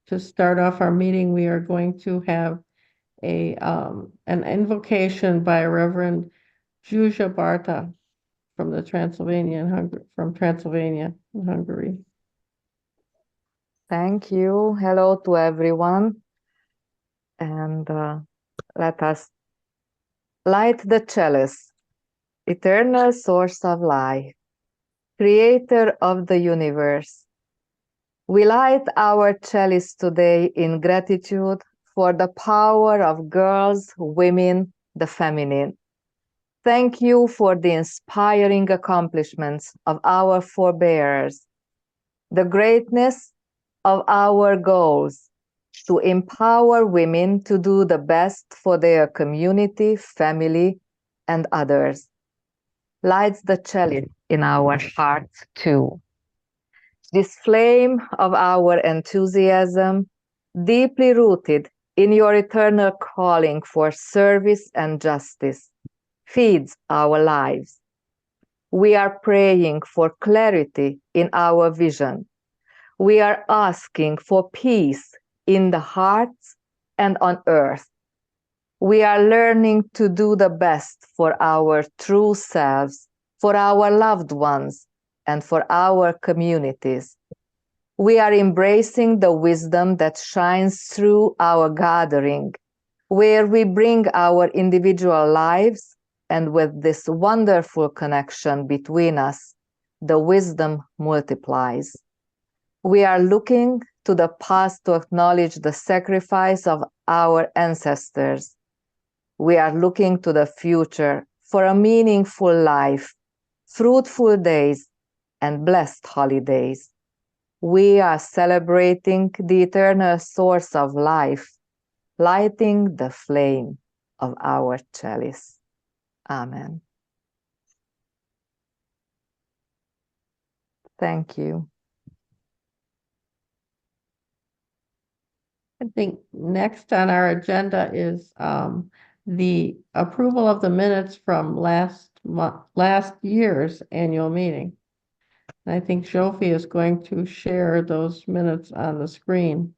to start off our meeting, we are going to have an invocation by Reverend Zsuzsa Bartha from Transylvania in Hungary. Thank you. Hello to everyone. And let us light the chalice, eternal source of life, creator of the universe. We light our chalice today in gratitude for the power of girls, women, the feminine. Thank you for the inspiring accomplishments of our forebears, the greatness of our goals to empower women to do the best for their community, family, and others. Lights the chalice in our hearts too. This flame of our enthusiasm, deeply rooted in your eternal calling for service and justice, feeds our lives. We are praying for clarity in our vision. We are asking for peace in the hearts and on earth. We are learning to do the best for our true selves, for our loved ones, and for our communities. We are embracing the wisdom that shines through our gathering, where we bring our individual lives, and with this wonderful connection between us, the wisdom multiplies. We are looking to the past to acknowledge the sacrifice of our ancestors. We are looking to the future for a meaningful life, fruitful days, and blessed holidays. We are celebrating the eternal source of life, lighting the flame of our chalice. Amen. Thank you. I think next on our agenda is the approval of the minutes from last year's annual meeting. And I think Sophie is going to share those minutes on the screen.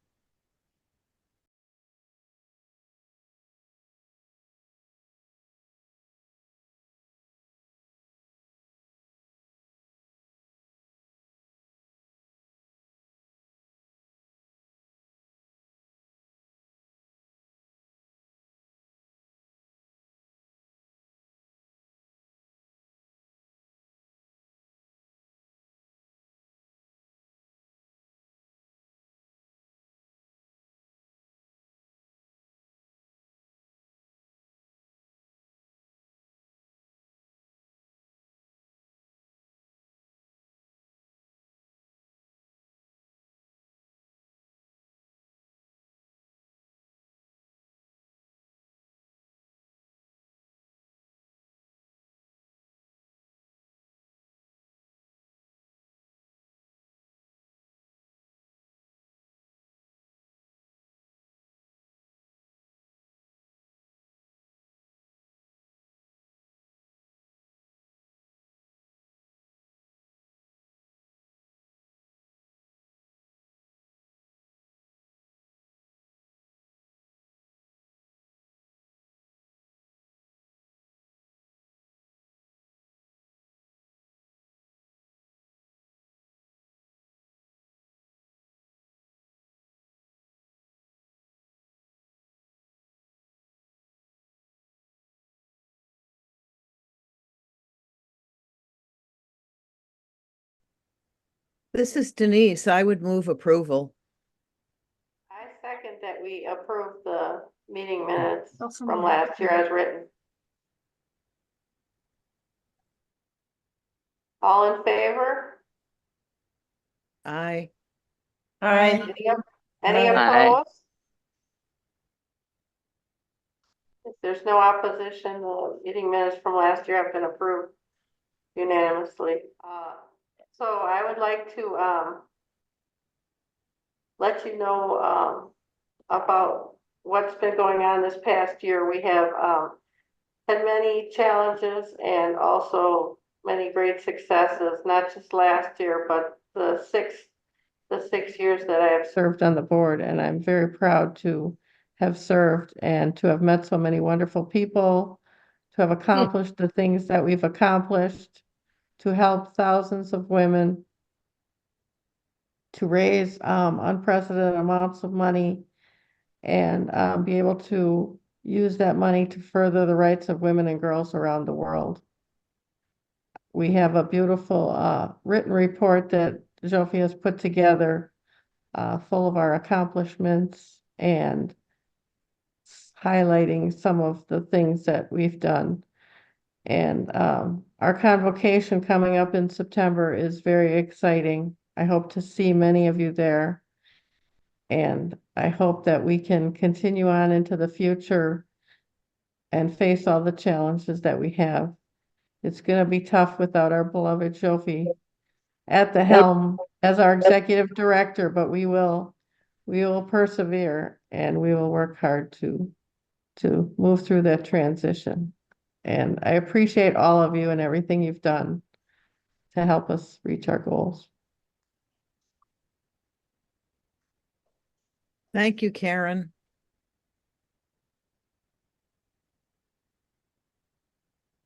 This is Denise. I would move approval. I second that we approve the meeting minutes from last year as written. All in favor? Aye. Aye. Any opposed? If there's no opposition, the meeting minutes from last year have been approved unanimously. So I would like to let you know about what's been going on this past year. We have had many challenges and also many great successes, not just last year, but the 6 the 6 years that I have served on the board, and I'm very proud to have served and to have met so many wonderful people, to have accomplished the things that we've accomplished, to help thousands of women, to raise unprecedented amounts of money, and be able to use that money to further the rights of women and girls around the world. We have a beautiful written report that Zsófi has put together, full of our accomplishments and highlighting some of the things that we've done. And our convocation coming up in September is very exciting. I hope to see many of you there. And I hope that we can continue on into the future and face all the challenges that we have. It's going to be tough without our beloved Zsófi at the helm as our executive director, but we will persevere and we will work hard to move through that transition. And I appreciate all of you and everything you've done to help us reach our goals. Thank you, Karen.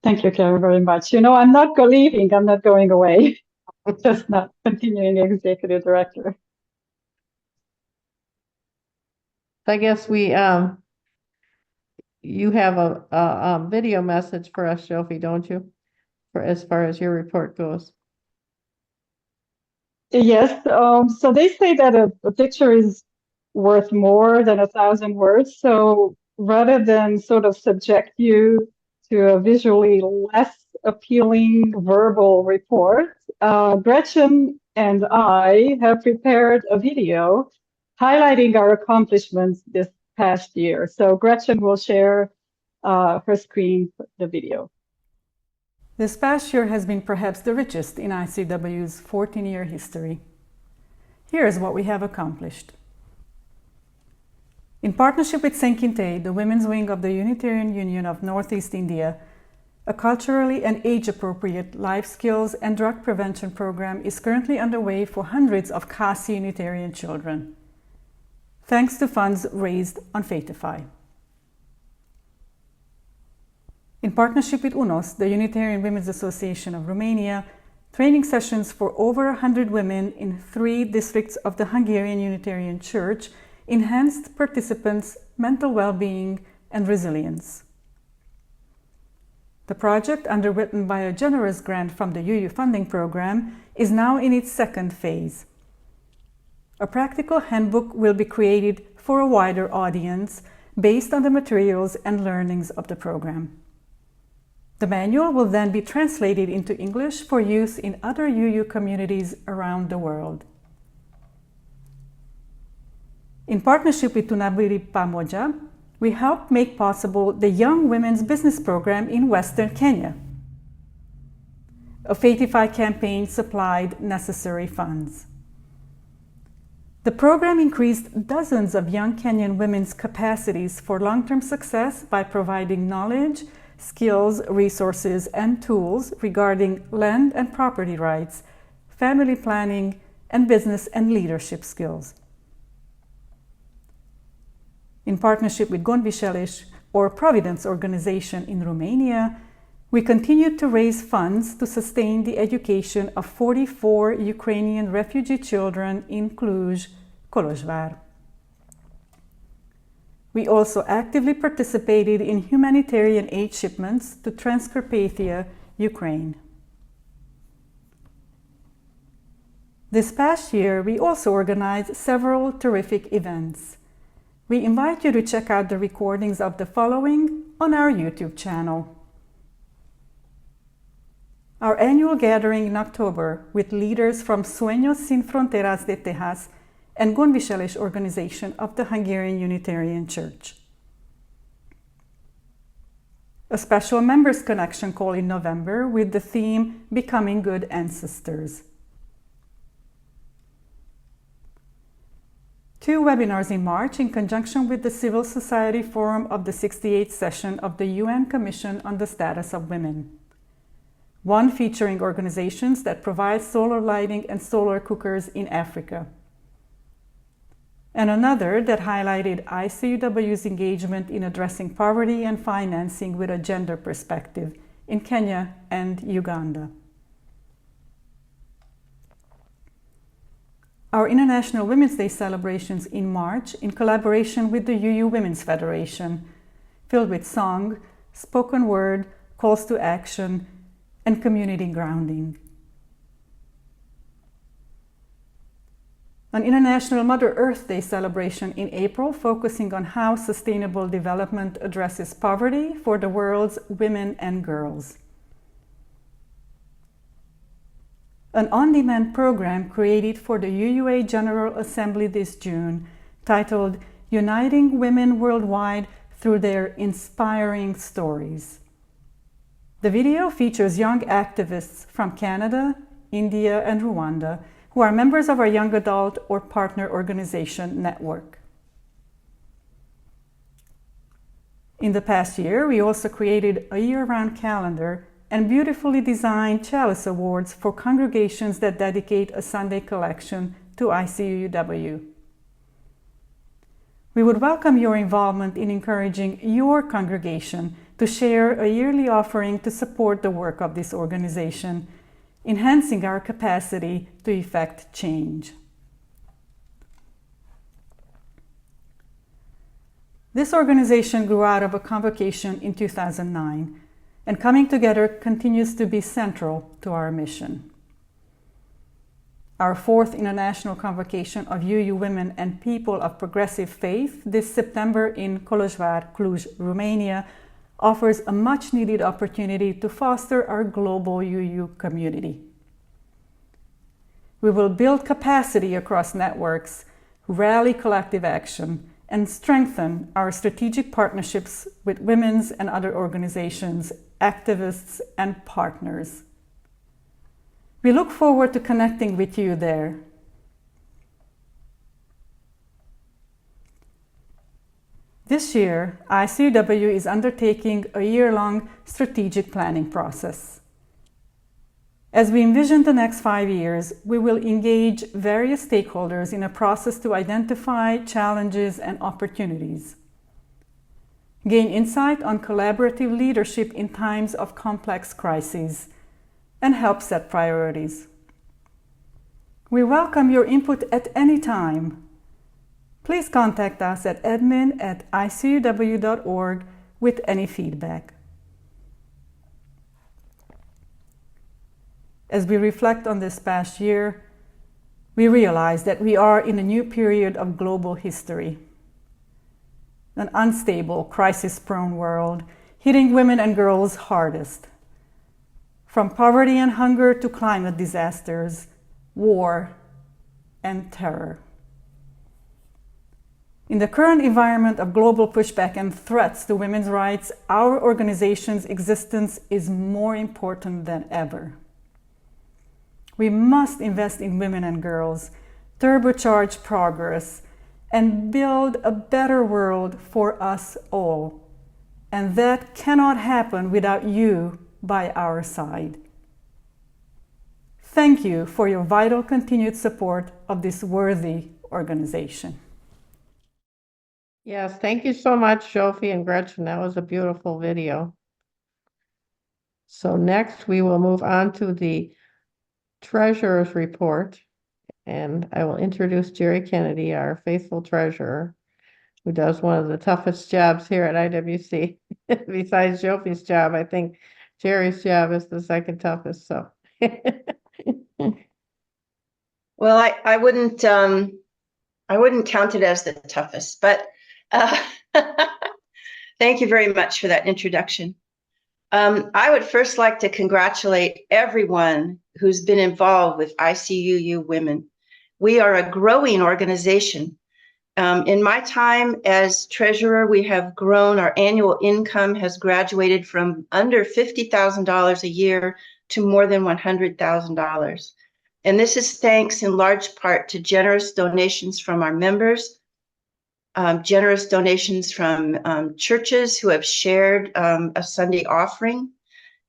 Thank you, Karen, very much. You know, I'm not leaving. I'm not going away. Just not continuing executive director. I guess we you have a video message for us, Zsófi, don't you? For as far as your report goes. Yes. So they say that a picture is worth more than 1,000 words. So rather than sort of subject you to a visually less appealing verbal report, Gretchen and I have prepared a video highlighting our accomplishments this past year. So Gretchen will share her screen, the video. This past year has been perhaps the richest in ICUUW's 14-year history. Here is what we have accomplished. In partnership with St. Kintei, the women's wing of the Unitarian Union of Northeast India, a culturally and age-appropriate life skills and drug prevention program is currently underway for hundreds of Khasi Unitarian children, thanks to funds raised on Faithify. In partnership with UNOS, the Unitarian Women's Association of Romania, training sessions for over 100 women in 3 districts of the Hungarian Unitarian Church enhanced participants' mental well-being and resilience. The project, underwritten by a generous grant from the ICUUW funding program, is now in its 2nd phase. A practical handbook will be created for a wider audience based on the materials and learnings of the program. The manual will then be translated into English for use in other ICUUW communities around the world. In partnership with Tunabiri Pamoja, we helped make possible the Young Women's Business Program in Western Kenya. A Faithify campaign supplied necessary funds. The program increased dozens of young Kenyan women's capacities for long-term success by providing knowledge, skills, resources, and tools regarding land and property rights, family planning, and business and leadership skills. In partnership with Gondviseles, or Providence organization in Romania, we continued to raise funds to sustain the education of 44 Ukrainian refugee children in Cluj, Kolozsvár. We also actively participated in humanitarian aid shipments to Transcarpathia, Ukraine. This past year, we also organized several terrific events. We invite you to check out the recordings of the following on our YouTube channel. Our annual gathering in October with leaders from Sueños Sin Fronteras de Texas and Gondviseles organization of the Hungarian Unitarian Church. A special members connection call in November with the theme Becoming Good Ancestors. 2 webinars in March in conjunction with the Civil Society Forum of the 68th session of the UN Commission on the Status of Women. 1 featuring organizations that provide solar lighting and solar cookers in Africa. and another that highlighted ICUUW's engagement in addressing poverty and financing with a gender perspective in Kenya and Uganda. Our International Women's Day celebrations in March, in collaboration with the ICUUW Women's Federation, filled with song, spoken word, calls to action, and community grounding. An International Mother Earth Day celebration in April, focusing on how sustainable development addresses poverty for the world's women and girls. An on-demand program created for the UUA General Assembly this June, titled Uniting Women Worldwide Through Their Inspiring Stories. The video features young activists from Canada, India, and Rwanda who are members of our Young Adult or Partner Organization network. In the past year, we also created a year-round calendar and beautifully designed Chalice Awards for congregations that dedicate a Sunday collection to ICUUW. We would welcome your involvement in encouraging your congregation to share a yearly offering to support the work of this organization, enhancing our capacity to effect change. This organization grew out of a convocation in 2009, and coming together continues to be central to our mission. Our fourth International Convocation of UU Women and People of Progressive Faith this September in Kolozsvár, Cluj, Romania, offers a much-needed opportunity to foster our global UU community. We will build capacity across networks, rally collective action, and strengthen our strategic partnerships with women's and other organizations, activists, and partners. We look forward to connecting with you there. This year, ICUUW is undertaking a year-long strategic planning process. As we envision the next 5 years, we will engage various stakeholders in a process to identify challenges and opportunities, gain insight on collaborative leadership in times of complex crises, and help set priorities. We welcome your input at any time. Please contact us at admin@icuuw.org with any feedback. As we reflect on this past year, we realize that we are in a new period of global history. An unstable, crisis-prone world hitting women and girls hardest. From poverty and hunger to climate disasters, war, and terror. In the current environment of global pushback and threats to women's rights, our organization's existence is more important than ever. We must invest in women and girls, turbocharge progress, and build a better world for us all. And that cannot happen without you by our side. Thank you for your vital continued support of this worthy organization. Yes, thank you so much, Sophie and Gretchen. That was a beautiful video. So next we will move on to the treasurer's report. And I will introduce Jerry Kennedy, our faithful treasurer, who does one of the toughest jobs here at IWC. Besides Sophie's job, I think Jerry's job is the second toughest. So, well, I wouldn't count it as the toughest, but thank you very much for that introduction. I would first like to congratulate everyone who's been involved with ICUUW Women. We are a growing organization. In my time as treasurer, we have grown. Our annual income has graduated from under $50,000 a year to more than $100,000. And this is thanks in large part to generous donations from our members, generous donations from churches who have shared a Sunday offering,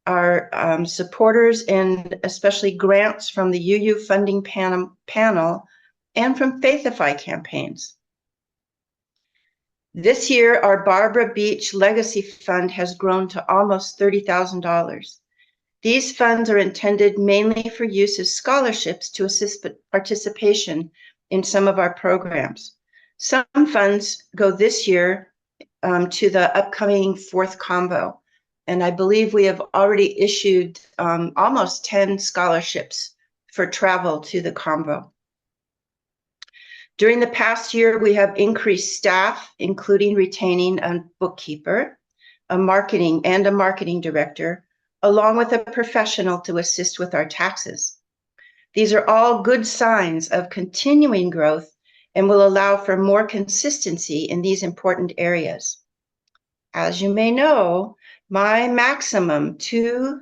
our supporters, and especially grants from the UU funding panel and from Faithify campaigns. This year, our Barbara Beach Legacy Fund has grown to almost $30,000. These funds are intended mainly for use as scholarships to assist participation in some of our programs. Some funds go this year to the upcoming 4th Convo, and I believe we have already issued almost 10 scholarships for travel to the Convo. During the past year, we have increased staff, including retaining a bookkeeper, a marketing director, along with a professional to assist with our taxes. These are all good signs of continuing growth and will allow for more consistency in these important areas. As you may know, my maximum 2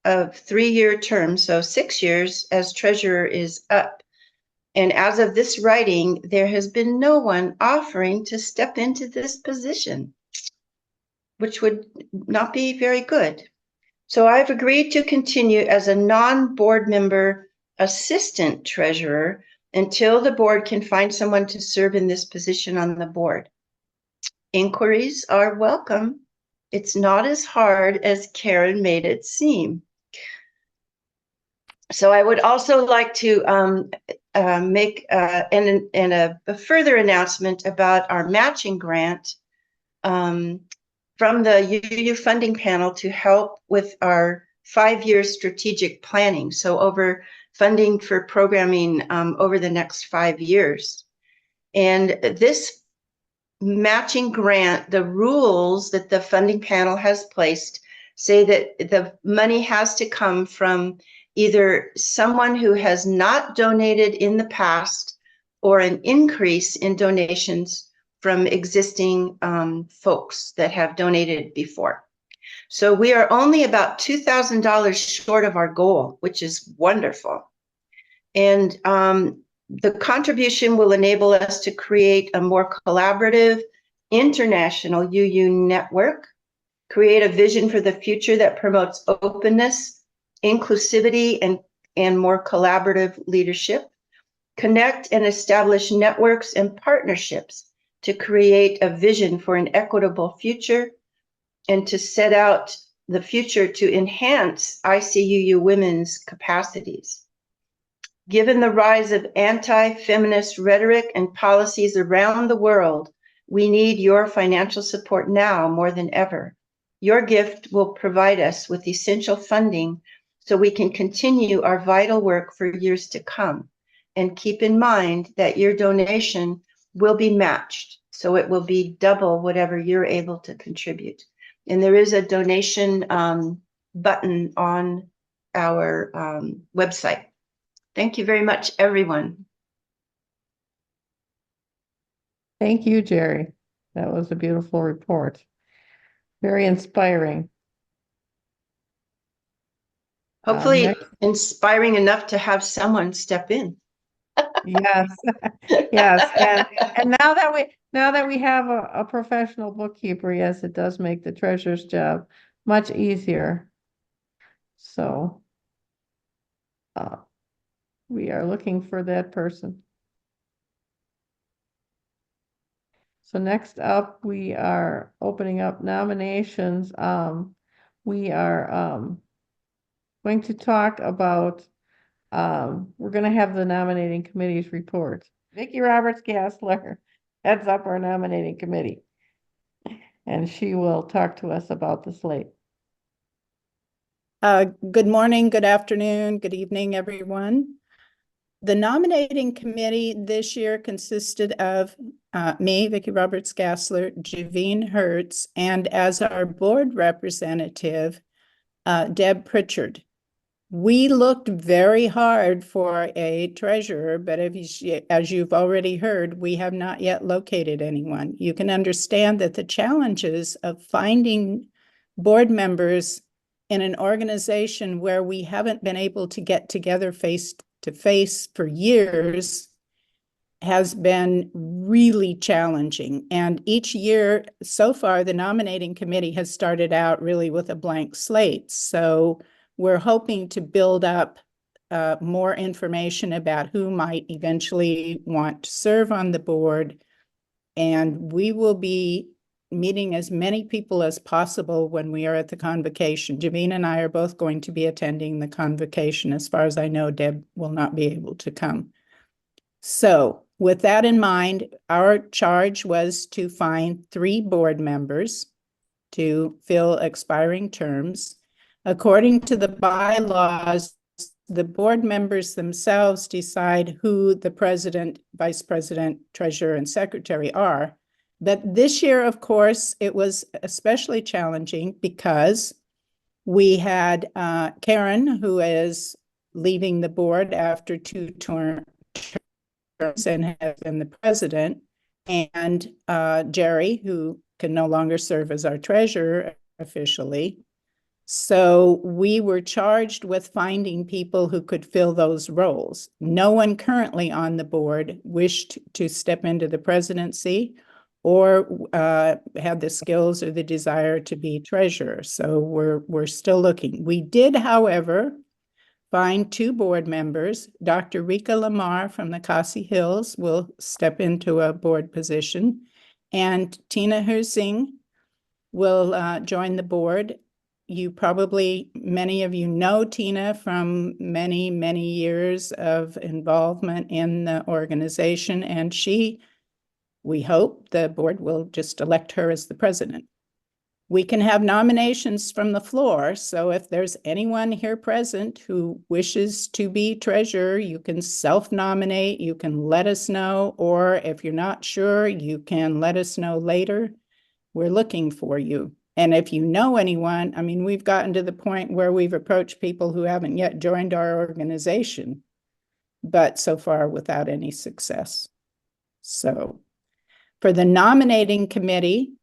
of 3-year terms, so 6 years as treasurer, is up. And as of this writing, there has been no one offering to step into this position, which would not be very good. So I've agreed to continue as a non-board member assistant treasurer until the board can find someone to serve in this position on the board. Inquiries are welcome. It's not as hard as Karen made it seem. So I would also like to make a further announcement about our matching grant from the ICUUW funding panel to help with our 5-year strategic planning. So over funding for programming over the next 5 years. And this matching grant, the rules that the funding panel has placed say that the money has to come from either someone who has not donated in the past or an increase in donations from existing folks that have donated before. So we are only about $2,000 short of our goal, which is wonderful. And the contribution will enable us to create a more collaborative international UU network, create a vision for the future that promotes openness, inclusivity, and more collaborative leadership, connect and establish networks and partnerships to create a vision for an equitable future, and to set out the future to enhance ICUUW women's capacities. Given the rise of anti-feminist rhetoric and policies around the world, we need your financial support now more than ever. Your gift will provide us with essential funding so we can continue our vital work for years to come. And keep in mind that your donation will be matched, so it will be double whatever you're able to contribute. And there is a donation button on our website. Thank you very much, everyone. Thank you, Jerry. That was a beautiful report. Very inspiring. Hopefully Next. inspiring enough to have someone step in. Yes, yes, and now that we have a professional bookkeeper, yes, it does make the treasurer's job much easier. So we are looking for that person. So next up, we are opening up nominations. We are going to talk about we're going to have the nominating committee's report. Vicki Roberts-Gassler heads up our nominating committee, and she will talk to us about the slate. Good morning, good afternoon, good evening, everyone. The nominating committee this year consisted of me, Vicki Roberts-Gassler, Javine Hertz, and as our board representative, Deb Pritchard. We looked very hard for a treasurer, but as you've already heard, we have not yet located anyone. You can understand that the challenges of finding board members in an organization where we haven't been able to get together face-to-face for years has been really challenging. And each year so far, the nominating committee has started out really with a blank slate. So we're hoping to build up more information about who might eventually want to serve on the board And we will be meeting as many people as possible when we are at the convocation. Javine and I are both going to be attending the convocation. As far as I know, Deb will not be able to come. So with that in mind, our charge was to find 3 board members to fill expiring terms. According to the bylaws, the board members themselves decide who the president, vice president, treasurer, and secretary are. But this year, of course, it was especially challenging because we had Karen, who is leaving the board after 2 terms and has been the president, and Jerry, who can no longer serve as our treasurer officially. So we were charged with finding people who could fill those roles. No one currently on the board wished to step into the presidency or had the skills or the desire to be treasurer. So we're still looking. We did, however, find 2 board members. Dr. Rika Lamar from the Khasi Hills will step into a board position, and Tina Hersing will join the board. You probably, many of you know Tina from many, many years of involvement in the organization, and we hope the board will just elect her as the president. We can have nominations from the floor, so if there's anyone here present who wishes to be treasurer, you can self-nominate, you can let us know, or if you're not sure, you can let us know later. We're looking for you. And if you know anyone, I mean, we've gotten to the point where we've approached people who haven't yet joined our organization, but so far without any success. So for the nominating committee,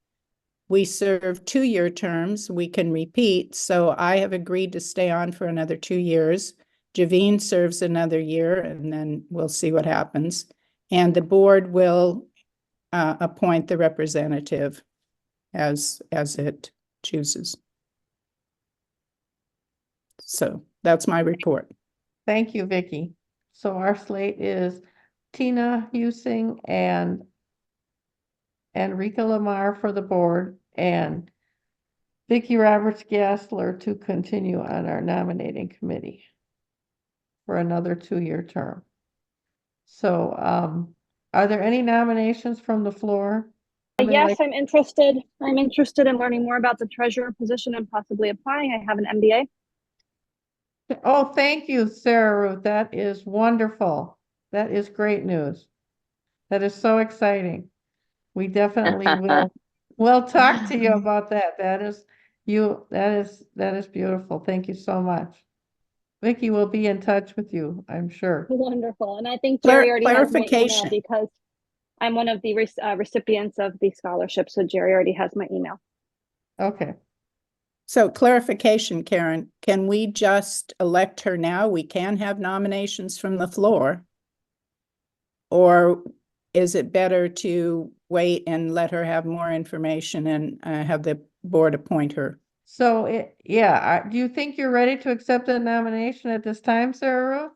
we serve 2-year terms. We can repeat. So I have agreed to stay on for another 2 years. Javine serves another year, and then we'll see what happens. And the board will appoint the representative as it chooses. So that's my report. Thank you, Vicki. So our slate is Tina Hersing and Rika Lamar for the board, and Vicki Roberts-Gassler to continue on our nominating committee for another 2-year term. So are there any nominations from the floor? Yes, I'm interested. I'm interested in learning more about the treasurer position and possibly applying. I have an MBA. Oh, thank you, Sarah Ruth. That is wonderful. That is great news. That is so exciting. We definitely we'll talk to you about that. That is beautiful. Thank you so much. Vicki will be in touch with you, I'm sure. Wonderful. And I think Jerry already has my email Clarification. because I'm one of the recipients of the scholarship. So Jerry already has my email. Okay. So clarification, Karen, can we just elect her now? We can have nominations from the floor. Or is it better to wait and let her have more information and have the board appoint her? So do you think you're ready to accept a nomination at this time, Sarah Ruth?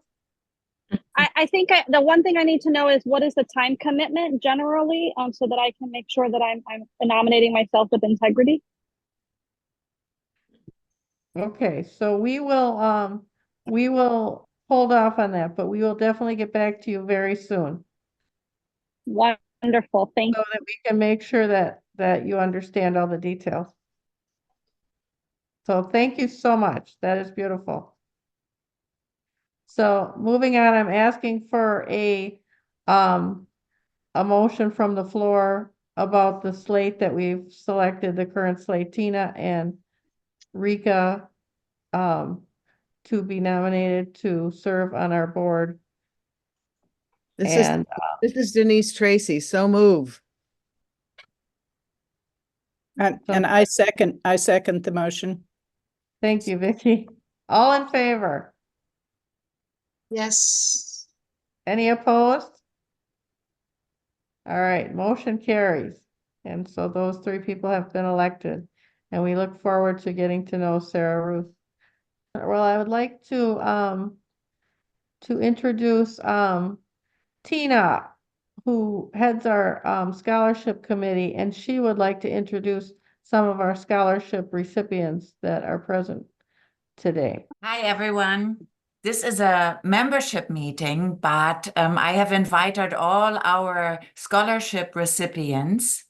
I think the one thing I need to know is what is the time commitment generally, so that I can make sure that I'm nominating myself with integrity. Okay, so we will hold off on that, but we will definitely get back to you very soon. Wonderful. Thank you. So that we can make sure that you understand all the details. So thank you so much. That is beautiful. So moving on, I'm asking for a motion from the floor about the slate that we've selected, the current slate, Tina and Rika, to be nominated to serve on our board. This is Denise Tracy. So move. And I second the motion. Thank you, Vicki. All in favor? Yes. Any opposed? All right, motion carries. And so those 3 people have been elected, and we look forward to getting to know Sarah Ruth. Well, I would like to introduce Tina, who heads our scholarship committee, and she would like to introduce some of our scholarship recipients that are present today. Hi, everyone. This is a membership meeting, but I have invited all our scholarship recipients,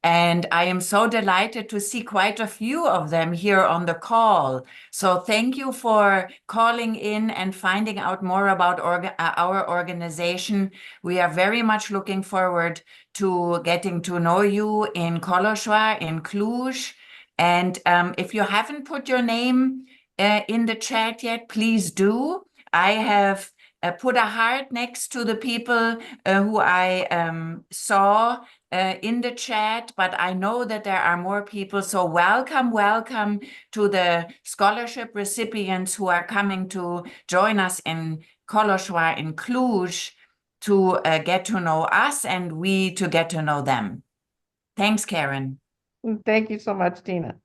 and I am so delighted to see quite a few of them here on the call. So thank you for calling in and finding out more about our organization. We are very much looking forward to getting to know you in Kolozsvár, in Cluj. And if you haven't put your name in the chat yet, please do. I have put a heart next to the people who I saw in the chat, but I know that there are more people. So welcome to the scholarship recipients who are coming to join us in Kolozsvár, in Cluj, to get to know us and we to get to know them. Thanks, Karen. Thank you so much, Tina.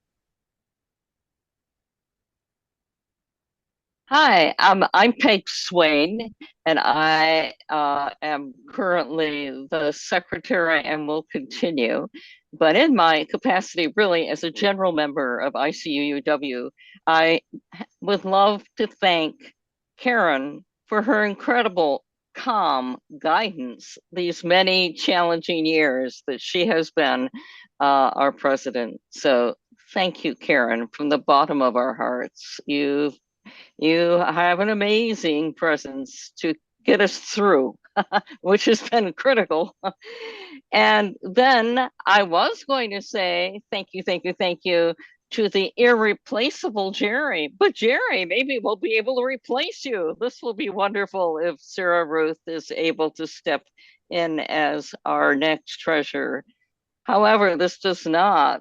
Hi, I'm Peg Swain, and I am currently the secretary and will continue. But in my capacity really as a general member of ICUUW, I would love to thank Karen for her incredible calm guidance these many challenging years that she has been our president. So thank you, Karen, from the bottom of our hearts. You have an amazing presence to get us through, which has been critical. And then I was going to say thank you to the irreplaceable Jerry. But Jerry, maybe we'll be able to replace you. This will be wonderful if Sarah Ruth is able to step in as our next treasurer. However, this does not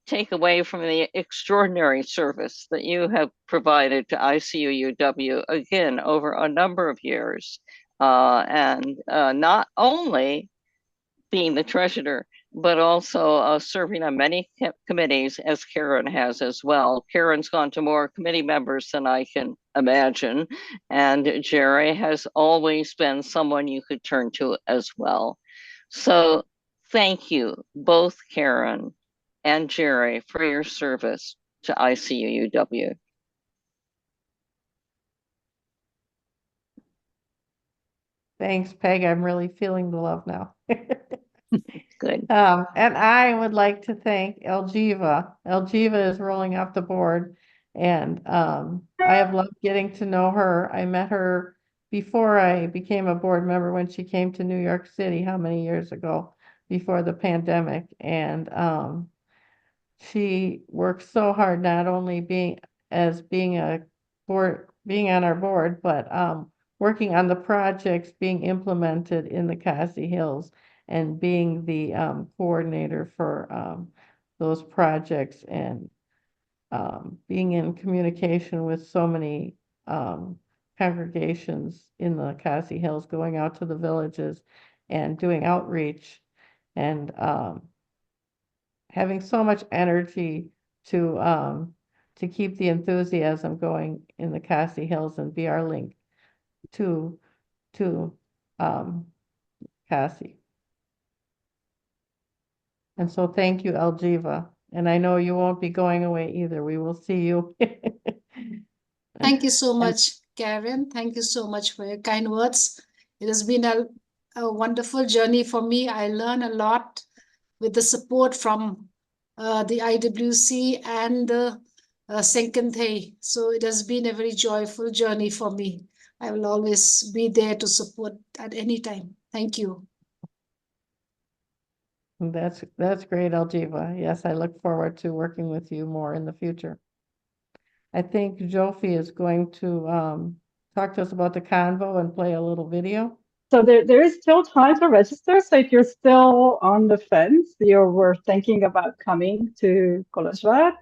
take away from the extraordinary service that you have provided to ICUUW, again, over a number of years. And not only being the treasurer, but also serving on many committees, as Karen has as well. Karen's gone to more committee members than I can imagine. And Jerry has always been someone you could turn to as well. So thank you, both Karen and Jerry, for your service to ICUUW. Thanks, Peg. I'm really feeling the love now. Good. And I would like to thank Elgiva. Elgiva is rolling off the board, and I have loved getting to know her. I met her before I became a board member when she came to New York City, how many years ago, before the pandemic. And she works so hard, not only being on our board, but working on the projects being implemented in the Khasi Hills and being the coordinator for those projects, and being in communication with so many congregations in the Khasi Hills, going out to the villages and doing outreach, and having so much energy to keep the enthusiasm going in the Khasi Hills and be our link to Khasi. And so thank you, Elgiva. And I know you won't be going away either. We will see you. Thank you so much, Karen. Thank you so much for your kind words. It has been a wonderful journey for me. I learned a lot with the support from the IWC and the Senkanthe. So it has been a very joyful journey for me. I will always be there to support at any time. Thank you. That's great, Elgiva. Yes, I look forward to working with you more in the future. I think Jofi is going to talk to us about the convo and play a little video. So there is still time to register. So if you're still on the fence, you were thinking about coming to Kolozsvár,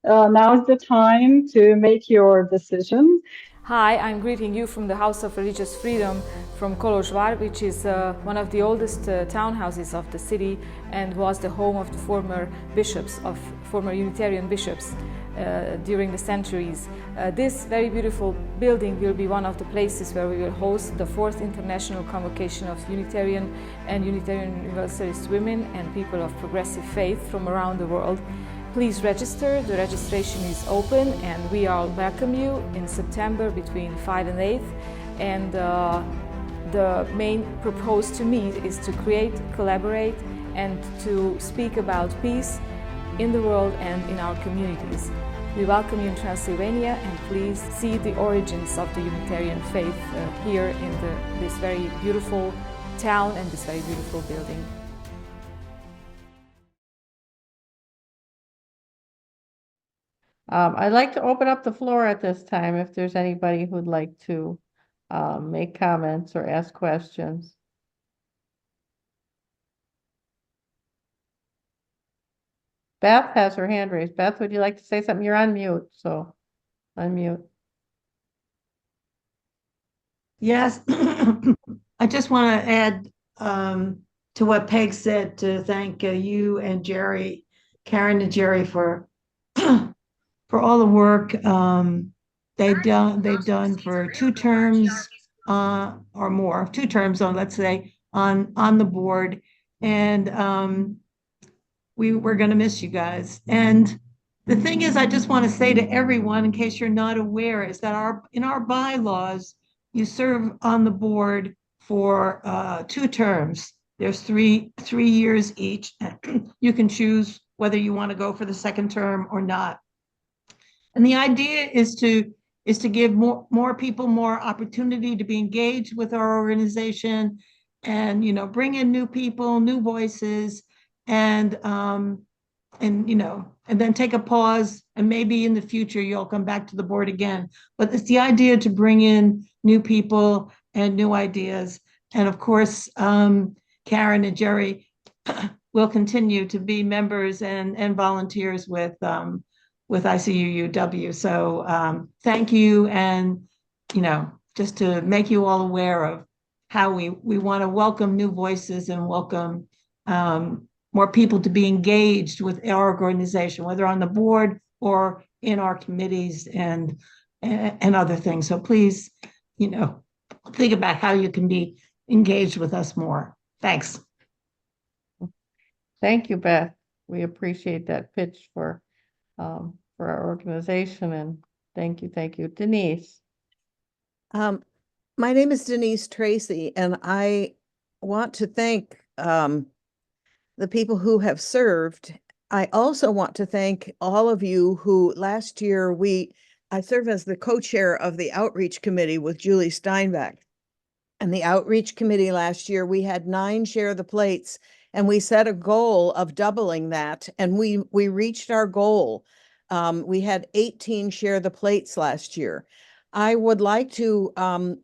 now is the time to make your decision. Hi, I'm greeting you from the House of Religious Freedom from Kolozsvár, which is one of the oldest townhouses of the city and was the home of the former bishops, of former Unitarian bishops. during the centuries. This very beautiful building will be one of the places where we will host the 4th International Convocation of Unitarian and Unitarian Universalist women and people of progressive faith from around the world. Please register. The registration is open and we all welcome you in September between 5 and 8. And the main purpose to me is to create, collaborate, and to speak about peace in the world and in our communities. We welcome you in Transylvania, and please see the origins of the Unitarian faith here in this very beautiful town and this very beautiful building. I'd like to open up the floor at this time if there's anybody who'd like to make comments or ask questions. Beth has her hand raised. Beth, would you like to say something? You're on mute, so unmute. Yes, I just want to add to what Peg said, to thank you and Jerry, Karen and Jerry for for all the work they've done for 2 terms or more, 2 terms on, let's say, on the board, and we're going to miss you guys. And the thing is, I just want to say to everyone, in case you're not aware, is that in our bylaws, you serve on the board for 2 terms. There's 3 years each. You can choose whether you want to go for the 2nd term or not. And the idea is to give more people more opportunity to be engaged with our organization, and bring in new people, new voices, and then take a pause, and maybe in the future you'll come back to the board again. But it's the idea to bring in new people and new ideas. And of course, Karen and Jerry will continue to be members and volunteers with ICUUW. So thank you, and just to make you all aware of how we want to welcome new voices and welcome more people to be engaged with our organization, whether on the board or in our committees and other things. So please, think about how you can be engaged with us more. Thanks. Thank you, Beth. We appreciate that pitch for our organization, and thank you. Denise. My name is Denise Tracy, and I want to thank the people who have served. I also want to thank all of you who last year I serve as the co-chair of the outreach committee with Julie Steinbeck. And the outreach committee last year, we had 9 share the plates, and we set a goal of doubling that, and we reached our goal. We had 18 share the plates last year. I would like to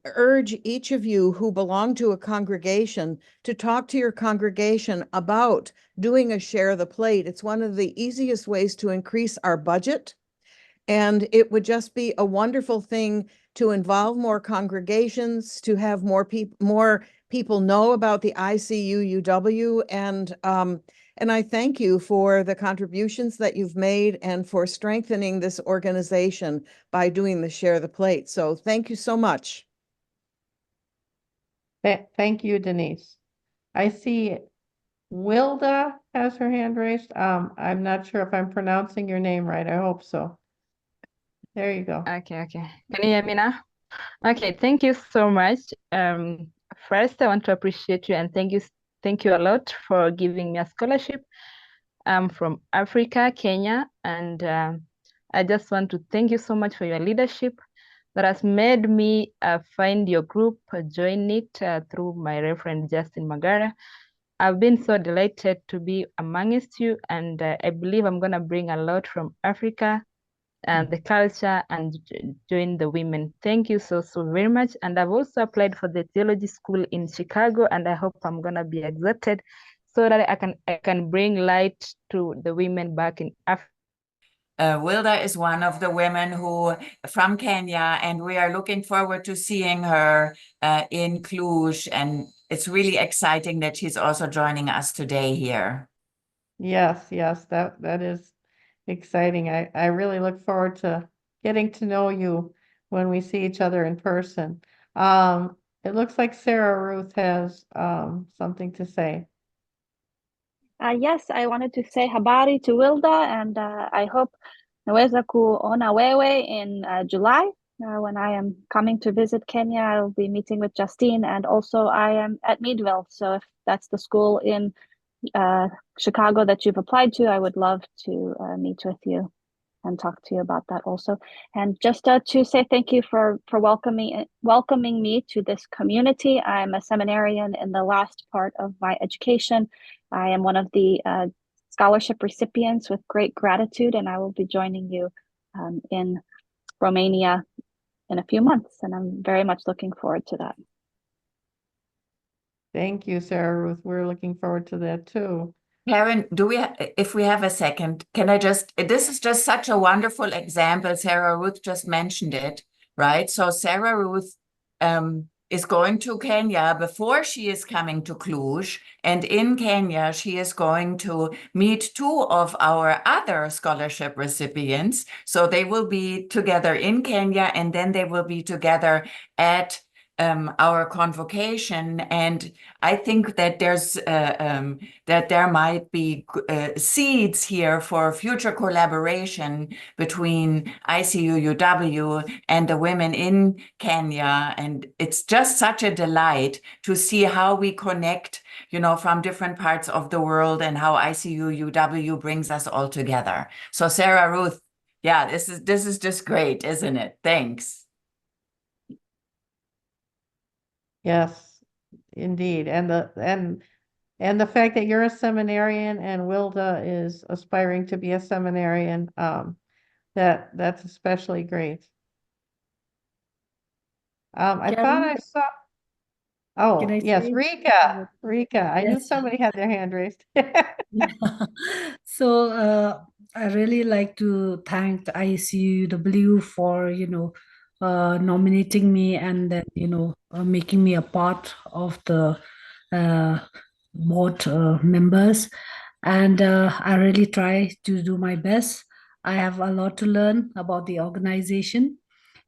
urge each of you who belong to a congregation to talk to your congregation about doing a share the plate. It's one of the easiest ways to increase our budget, and it would just be a wonderful thing to involve more congregations, to have more people know about the ICUUW, and I thank you for the contributions that you've made and for strengthening this organization by doing the Share the Plate. So thank you so much. Thank you, Denise. I see Wilda has her hand raised. I'm not sure if I'm pronouncing your name right. I hope so. There you go. Okay. Can you hear me now? Okay, thank you so much. First, I want to appreciate you and thank you a lot for giving me a scholarship. I'm from Africa, Kenya, and I just want to thank you so much for your leadership that has made me find your group, join it through my Reverend Justin Magara. I've been so delighted to be amongst you, and I believe I'm going to bring a lot from Africa and the culture and join the women. Thank you so very much. And I've also applied for the theology school in Chicago, and I hope I'm going to be accepted so that I can bring light to the women back in Africa. Wilda is one of the women from Kenya, and we are looking forward to seeing her in Cluj, and it's really exciting that she's also joining us today here. Yes, that is exciting. I really look forward to getting to know you when we see each other in person. It looks like Sarah Ruth has something to say. Yes, I wanted to say habari to Wilda, and I hope naweza kuona wewe in July. When I am coming to visit Kenya, I'll be meeting with Justine, and also I am at Meadville. So if that's the school in Chicago that you've applied to, I would love to meet with you and talk to you about that also. And just to say thank you for welcoming me to this community. I'm a seminarian in the last part of my education. I am one of the scholarship recipients with great gratitude, and I will be joining you in Romania in a few months, and I'm very much looking forward to that. Thank you, Sarah Ruth. We're looking forward to that too. Karen, if we have a second, can I this is just such a wonderful example. Sarah Ruth just mentioned it, right? So Sarah Ruth is going to Kenya before she is coming to Cluj. And in Kenya, she is going to meet two of our other scholarship recipients. So they will be together in Kenya, and then they will be together at our convocation. And I think that that there might be seeds here for future collaboration between ICUUW and the women in Kenya. And it's just such a delight to see how we connect, you know, from different parts of the world, and how ICUUW brings us all together. So Sarah Ruth, yeah, this is just great, isn't it? Thanks. Yes, indeed. And the fact that you're a seminarian and Wilda is aspiring to be a seminarian, that's especially great. I thought I saw. Oh, Can I yes, say? Rika. I knew Yes. somebody had their hand raised. So I really like to thank the ICUUW for, nominating me and then, making me a part of the board members. And I really try to do my best. I have a lot to learn about the organization,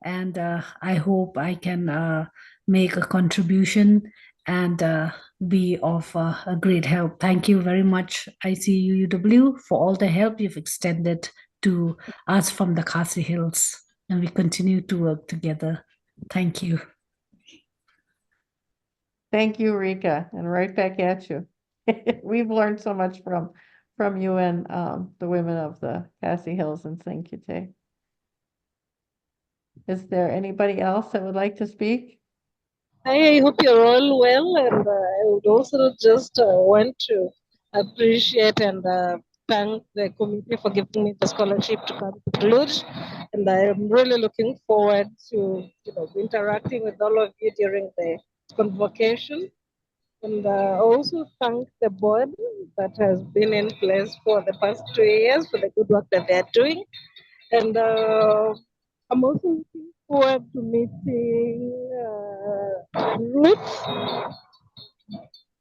and I hope I can make a contribution and be of a great help. Thank you very much, ICUUW, for all the help you've extended to us from the Khasi Hills, and we continue to work together. Thank you. Thank you, Rika, and right back at you. We've learned so much from you and the women of the Khasi Hills and St. Kitty. Is there anybody else that would like to speak? I hope you're all well, and I would also just want to appreciate and thank the committee for giving me the scholarship to come to Cluj, and I am really looking forward to interacting with all of you during the convocation, and also thank the board that has been in place for the past 2 years for the good work that they are doing, and I'm also looking forward to meeting Ruth,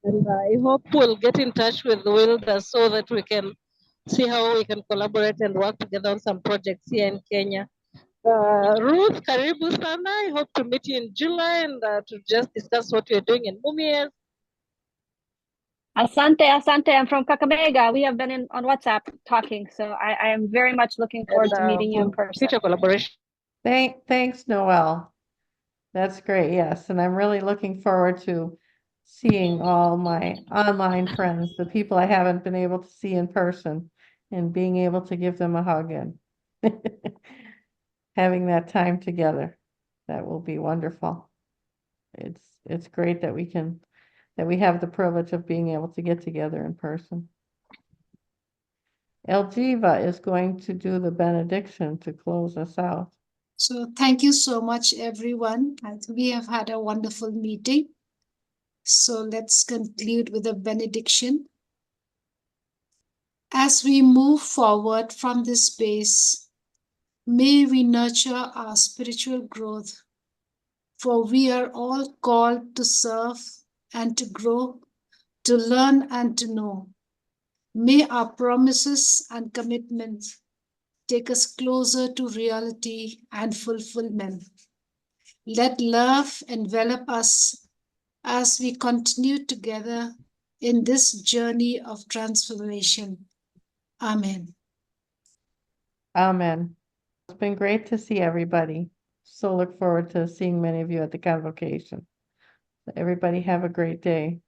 and I hope we'll get in touch with Wilda so that we can see how we can collaborate and work together on some projects here in Kenya. Ruth, karibu sana. I hope to meet you in July and to just discuss what we're doing in Mumias. Asante. I'm from Kakamega. We have been on WhatsApp talking, so I am very much looking forward to meeting you in person. Future collaboration. Thanks, Noelle. That's great. Yes, and I'm really looking forward to seeing all my online friends, the people I haven't been able to see in person, and being able to give them a hug and having that time together. That will be wonderful. It's great that we have the privilege of being able to get together in person. Elgiva is going to do the benediction to close us out. So thank you so much, everyone. We have had a wonderful meeting. So let's conclude with a benediction. As we move forward from this space, may we nurture our spiritual growth, for we are all called to serve and to grow, to learn and to know. May our promises and commitments take us closer to reality and fulfillment. Let love envelop us as we continue together in this journey of transformation. Amen. Amen. It's been great to see everybody. So look forward to seeing many of you at the convocation. Everybody have a great day.